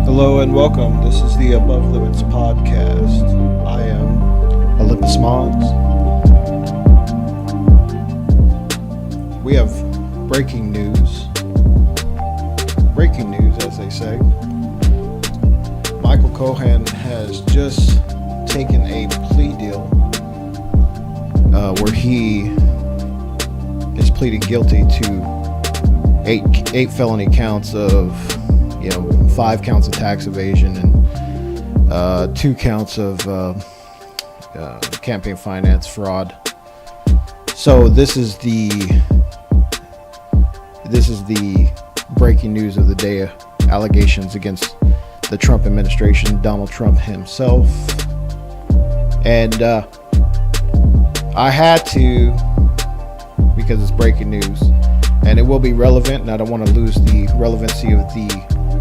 Hello and welcome. This is the Above Limits podcast. I am Olympus Mons. We have breaking news. Breaking news, as they say. Michael Cohen has just taken a plea deal where he is pleading guilty to eight felony counts of 5 counts of tax evasion and 2 counts of campaign finance fraud. So this is the breaking news of the day: allegations against the Trump administration, Donald Trump himself. And I had to, because it's breaking news and it will be relevant, and I don't want to lose the relevancy of the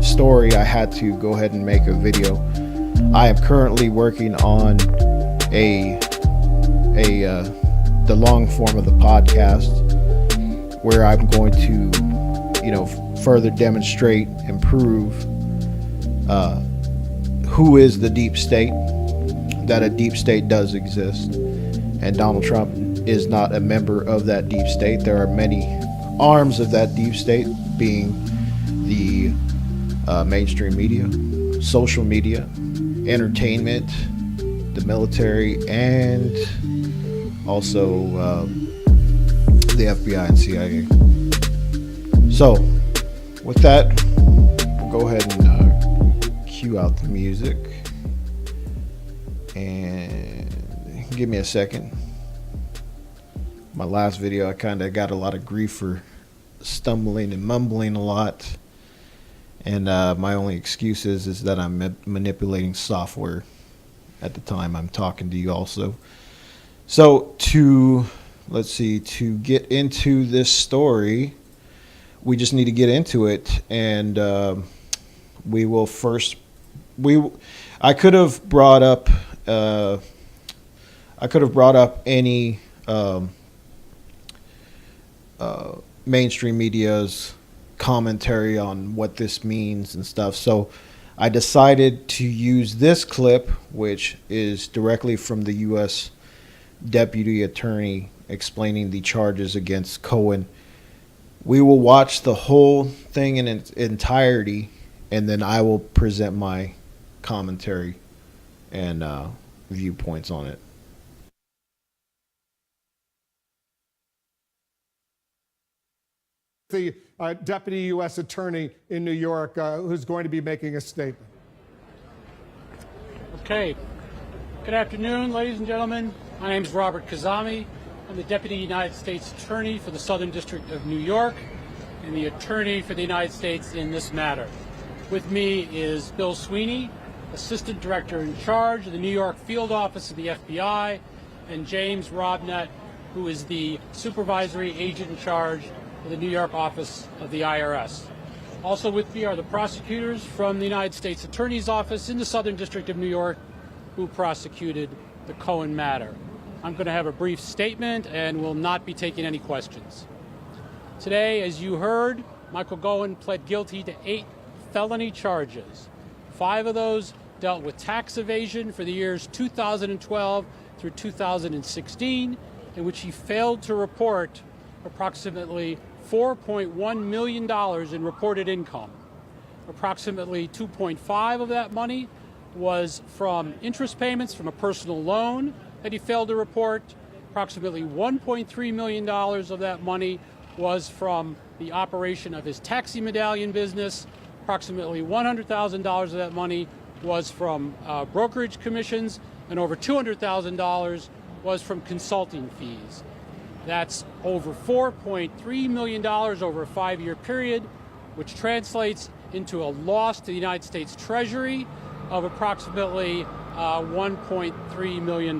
story. I had to go ahead and make a video. I am currently working on the long form of the podcast, where I'm going to further demonstrate and prove who is the deep state, that a deep state does exist, and Donald Trump is not a member of that deep state. There are many arms of that deep state, being the mainstream media, social media, entertainment, the military, and also the FBI and CIA. So, with that, we'll go ahead and cue out the music. And give me a second. My last video, I kind of got a lot of grief for stumbling and mumbling a lot. And my only excuse is that I'm manipulating software at the time I'm talking to you also. So to get into this story, we just need to get into it. And I could have brought up any mainstream media's commentary on what this means and stuff. So I decided to use this clip, which is directly from the U.S. Deputy Attorney explaining the charges against Cohen. We will watch the whole thing in its entirety, and then I will present my commentary and viewpoints on it. The Deputy U.S. Attorney in New York, who's going to be making a statement. Okay. Good afternoon, ladies and gentlemen. My name is Robert Kazami. I'm the Deputy United States Attorney for the Southern District of New York and the Attorney for the United States in this matter. With me is Bill Sweeney, Assistant Director in charge of the New York Field Office of the FBI, and James Robnett, who is the Supervisory Agent in charge of the New York office of the IRS. Also with me are the prosecutors from the United States Attorney's Office in the Southern District of New York, who prosecuted the Cohen matter. I'm going to have a brief statement and will not be taking any questions. Today, as you heard, Michael Cohen pled guilty to 8 felony charges. 5 of those dealt with tax evasion for the years 2012 through 2016, in which he failed to report approximately $4.1 million in reported income. Approximately 2.5 of that money was from interest payments from a personal loan that he failed to report. Approximately $1.3 million of that money was from the operation of his taxi medallion business. Approximately $100,000 of that money was from brokerage commissions, and over $200,000 was from consulting fees. That's over $4.3 million over a 5-year period, which translates into a loss to the United States Treasury of approximately $1.3 million.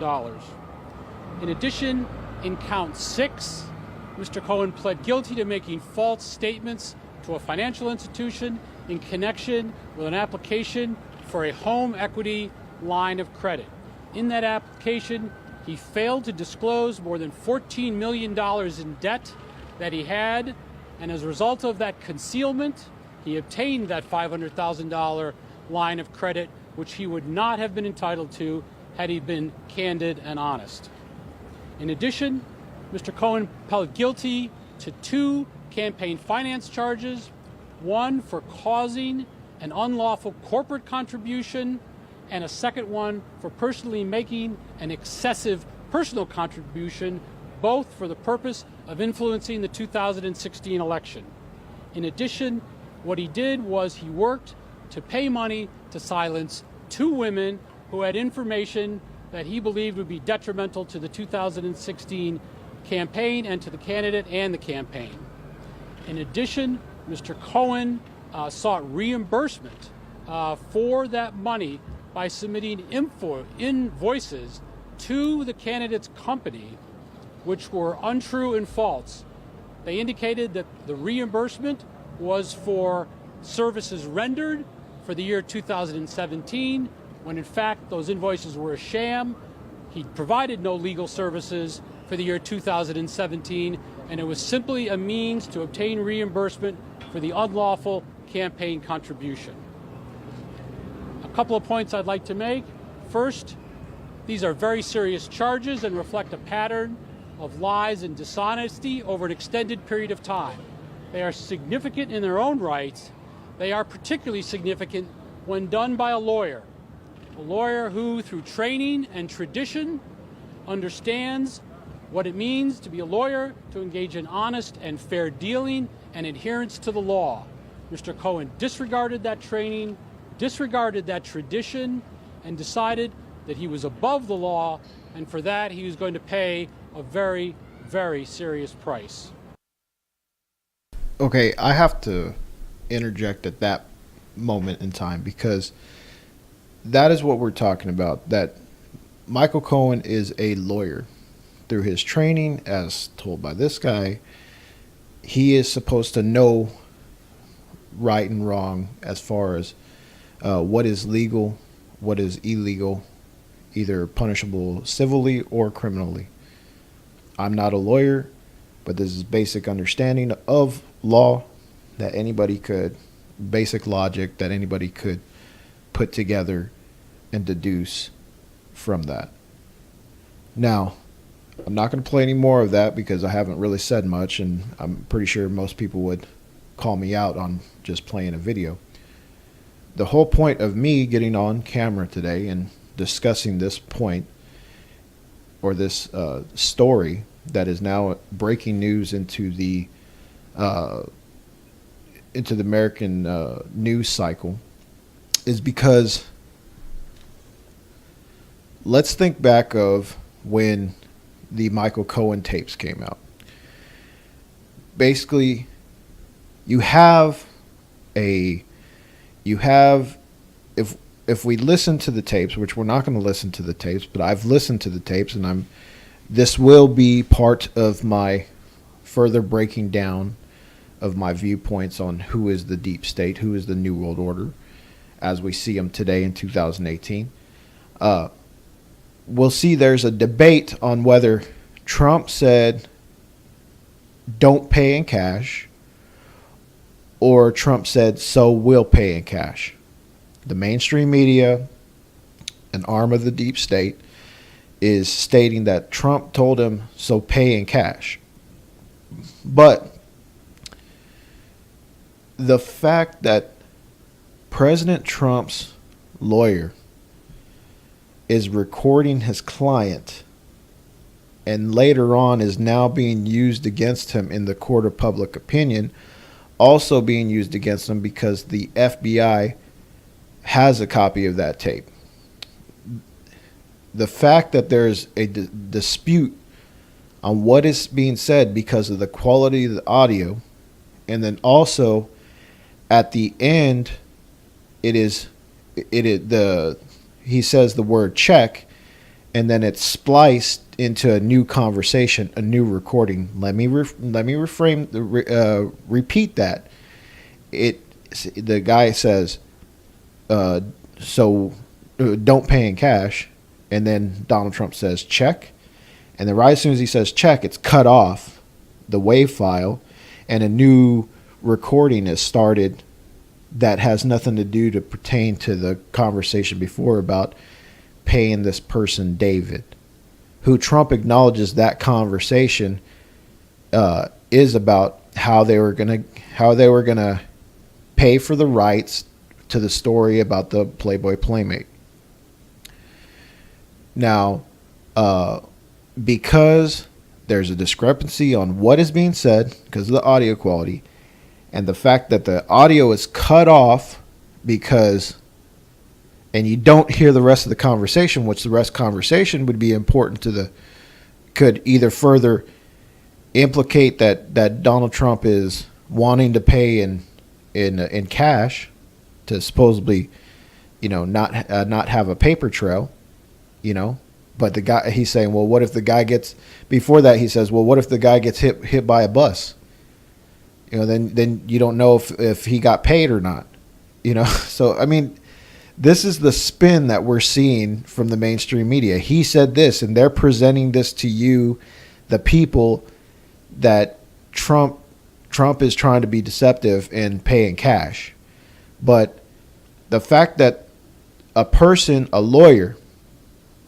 In addition, in count 6, Mr. Cohen pled guilty to making false statements to a financial institution in connection with an application for a home equity line of credit. In that application, he failed to disclose more than $14 million in debt that he had, and as a result of that concealment, he obtained that $500,000 line of credit, which he would not have been entitled to had he been candid and honest. In addition, Mr. Cohen pled guilty to 2 campaign finance charges, one for causing an unlawful corporate contribution, and a second one for personally making an excessive personal contribution, both for the purpose of influencing the 2016 election. In addition, what he did was he worked to pay money to silence 2 women who had information that he believed would be detrimental to the 2016 campaign and to the candidate and the campaign. In addition, Mr. Cohen sought reimbursement for that money by submitting invoices to the candidate's company, which were untrue and false. They indicated that the reimbursement was for services rendered for the year 2017, when in fact those invoices were a sham. He provided no legal services for the year 2017, and it was simply a means to obtain reimbursement for the unlawful campaign contribution. A couple of points I'd like to make. First, these are very serious charges and reflect a pattern of lies and dishonesty over an extended period of time. They are significant in their own rights. They are particularly significant when done by a lawyer who, through training and tradition, understands what it means to be a lawyer, to engage in honest and fair dealing and adherence to the law. Mr. Cohen disregarded that training, disregarded that tradition, and decided that he was above the law, and for that he was going to pay a very, very serious price. Okay, I have to interject at that moment in time, because that is what we're talking about, that Michael Cohen is a lawyer. Through his training, as told by this guy, he is supposed to know right and wrong as far as what is legal, what is illegal, either punishable civilly or criminally. I'm not a lawyer, but this is basic understanding of law that anybody could, basic logic that anybody could put together and deduce from that. Now, I'm not going to play any more of that because I haven't really said much, and I'm pretty sure most people would call me out on just playing a video. The whole point of me getting on camera today and discussing this point, or this story that is now breaking news into the American news cycle, is because let's think back of when the Michael Cohen tapes came out. Basically, if we listen to the tapes, which we're not going to listen to the tapes, but I've listened to the tapes, and this will be part of my further breaking down of my viewpoints on who is the deep state, who is the New World Order, as we see them today in 2018. We'll see there's a debate on whether Trump said don't pay in cash, or Trump said so we'll pay in cash. The mainstream media, an arm of the deep state, is stating that Trump told him so pay in cash. But the fact that President Trump's lawyer is recording his client and later on is now being used against him in the court of public opinion, also being used against him because the FBI has a copy of that tape. The fact that there's a dispute on what is being said because of the quality of the audio, and then also at the end he says the word check, and then it's spliced into a new conversation, a new recording. Let me repeat that. The guy says, don't pay in cash, and then Donald Trump says check, and then right as soon as he says check, it's cut off the WAV file, and a new recording is started that has nothing to pertain to the conversation before about paying this person David, who Trump acknowledges that conversation is about how they were gonna pay for the rights to the story about the Playboy Playmate. Now, because there's a discrepancy on what is being said because of the audio quality, and the fact that the audio is cut off and you don't hear the rest of the conversation, which the rest of the conversation would be important could either further implicate that Donald Trump is wanting to pay in cash to supposedly, not have a paper trail, but the guy, he's saying, well, what if the guy gets, before that he says, well, what if the guy gets hit by a bus? Then you don't know if he got paid or not, So, I mean, this is the spin that we're seeing from the mainstream media. He said this, and they're presenting this to you, the people, that Trump is trying to be deceptive and pay in cash. But the fact that a lawyer,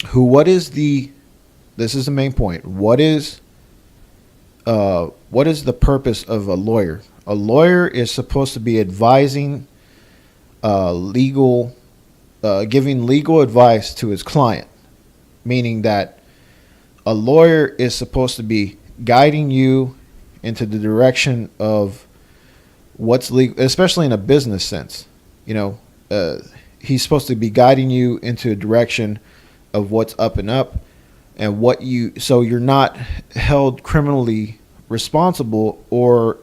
this is the main point. What is the purpose of a lawyer? A lawyer is supposed to be advising giving legal advice to his client, meaning that a lawyer is supposed to be guiding you into the direction of what's legal, especially in a business sense. He's supposed to be guiding you into a direction of what's up and up, and so you're not held criminally responsible or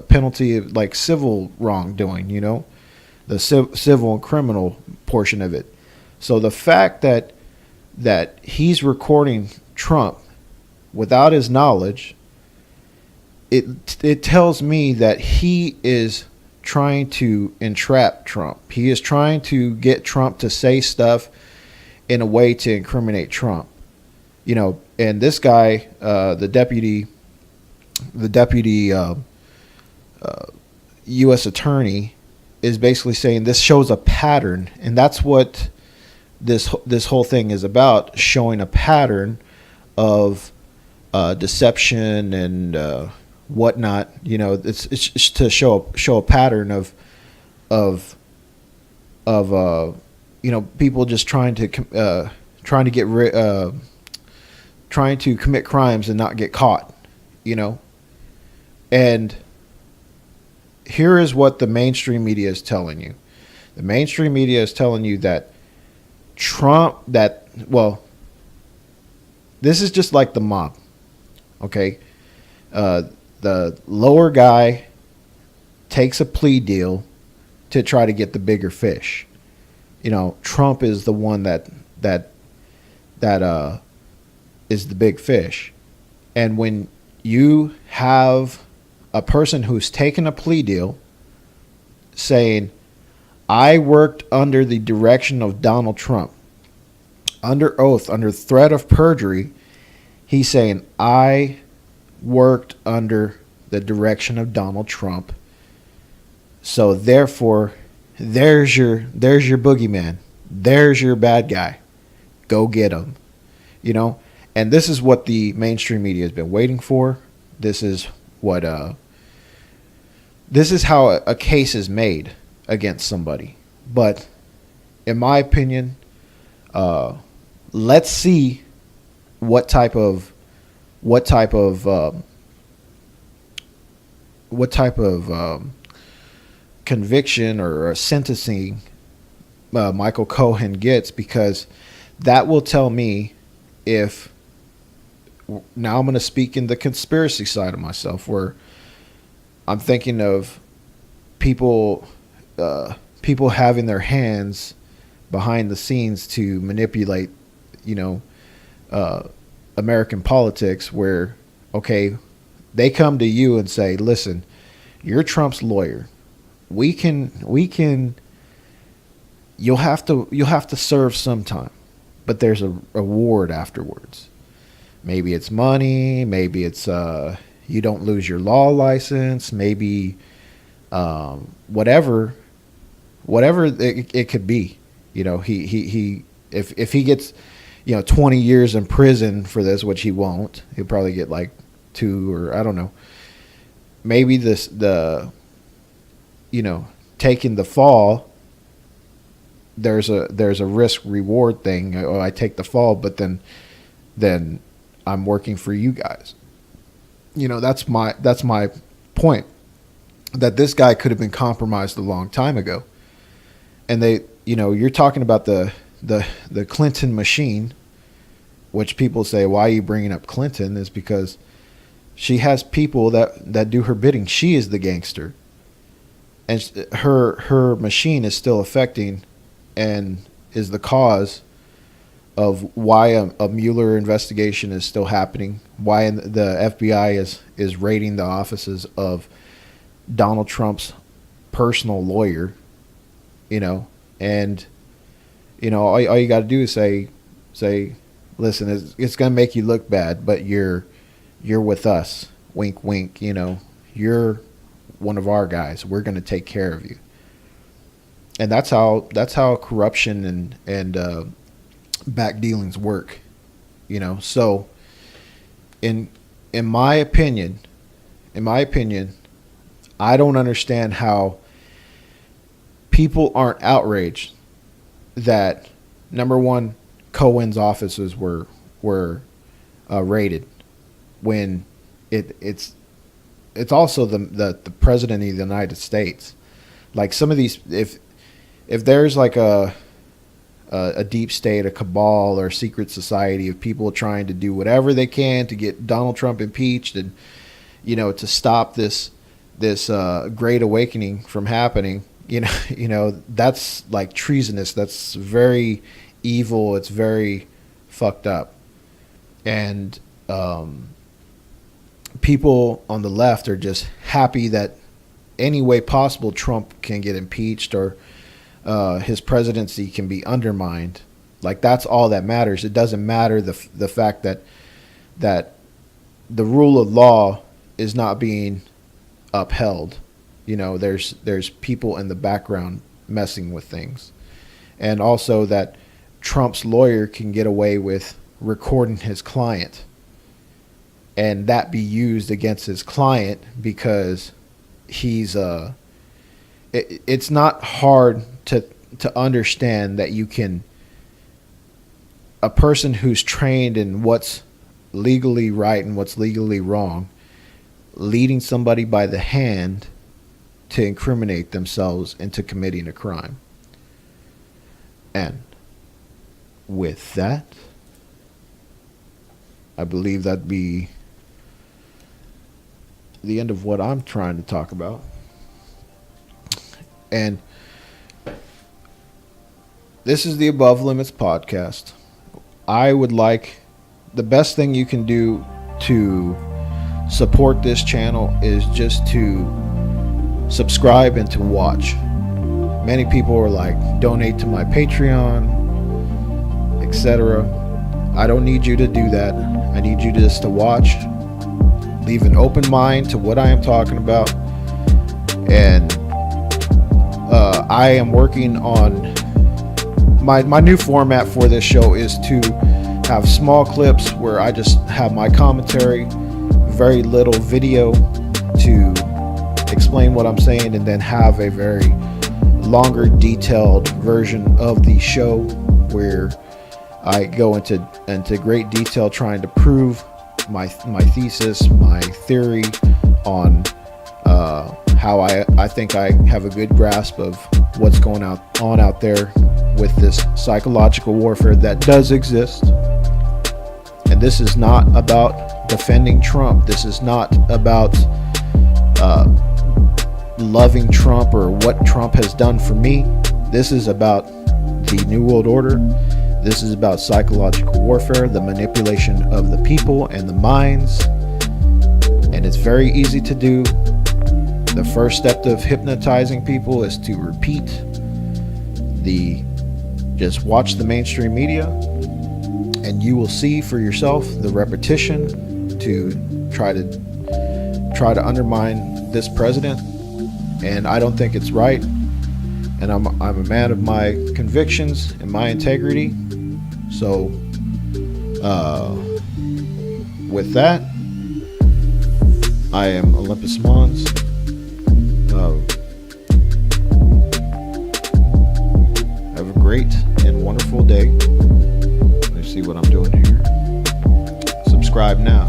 penalty of like civil wrongdoing, the civil and criminal portion of it. So the fact that he's recording Trump without his knowledge, it tells me that he is trying to entrap Trump. He is trying to get Trump to say stuff in a way to incriminate Trump. And this guy, the deputy U.S. attorney, is basically saying this shows a pattern, and that's what this whole thing is about, showing a pattern of deception and whatnot. It's to show a pattern of people just trying to commit crimes and not get caught, and here is what the mainstream media is telling you. The mainstream media is telling you that this is just like the mob, okay? The lower guy takes a plea deal to try to get the bigger fish. Trump is the one that is the big fish. And when you have a person who's taken a plea deal saying, I worked under the direction of Donald Trump, under oath, under threat of perjury, he's saying, I worked under the direction of Donald Trump. So therefore, there's your boogeyman. There's your bad guy. Go get him. And this is what the mainstream media has been waiting for. This is how a case is made against somebody. But in my opinion, let's see what type of conviction or sentencing Michael Cohen gets, because that will tell me if, now I'm going to speak in the conspiracy side of myself, where I'm thinking of people having their hands behind the scenes to manipulate, American politics where, okay, they come to you and say, listen, you're Trump's lawyer. You'll have to serve sometime, but there's a reward afterwards. Maybe it's money, maybe it's you don't lose your law license, maybe whatever it could be. He if he gets 20 years in prison for this, which he won't, he'll probably get like 2, or I don't know. Maybe taking the fall, there's a risk reward thing. Oh, I take the fall, but then I'm working for you guys. That's my point, that this guy could have been compromised a long time ago. And you're talking about the Clinton machine, which people say, why are you bringing up Clinton? Is because she has people that do her bidding. She is the gangster. And her machine is still affecting and is the cause of why a Mueller investigation is still happening, why the FBI is raiding the offices of Donald Trump's personal lawyer, and all you got to do is say, listen, it's going to make you look bad, but you're with us, wink, wink, you're one of our guys. We're going to take care of you. And that's how corruption and back dealings work, So in my opinion, I don't understand how people aren't outraged that, number one, Cohen's offices were raided, when it's also the president of the United States. Like, some of these, if there's like a deep state, a cabal, or secret society of people trying to do whatever they can to get Donald Trump impeached and to stop this great awakening from happening, that's like treasonous. That's very evil. It's very fucked up. And people on the left are just happy that any way possible Trump can get impeached, or his presidency can be undermined. Like, that's all that matters. It doesn't matter the fact that the rule of law is not being upheld. There's people in the background messing with things. And also that Trump's lawyer can get away with recording his client, and that be used against his client because he's it's not hard to understand that a person who's trained in what's legally right and what's legally wrong, leading somebody by the hand to incriminate themselves into committing a crime. And with that, I believe that'd be the end of what I'm trying to talk about. And this is the Above Limits podcast. I would like, the best thing you can do to support this channel is just to subscribe and to watch. Many people are like, donate to my Patreon, etc. I don't need you to do that. I need you just to watch, leave an open mind to what I am talking about. And I am working on my new format for this show is to have small clips where I just have my commentary, very little video to explain what I'm saying, and then have a very longer, detailed version of the show where I go into great detail trying to prove my thesis, my theory on how I think I have a good grasp of what's going on out there with this psychological warfare that does exist. And this is not about defending Trump. This is not about loving Trump or what Trump has done for me. This is about the New World Order. This is about psychological warfare, the manipulation of the people and the minds. And it's very easy to do. The first step of hypnotizing people is to repeat just watch the mainstream media, and you will see for yourself the repetition to try to undermine this president. And I don't think it's right. And I'm a man of my convictions and my integrity. So with that, I am Olympus Mons. Have a great and wonderful day. Let's see what I'm doing here. Subscribe now.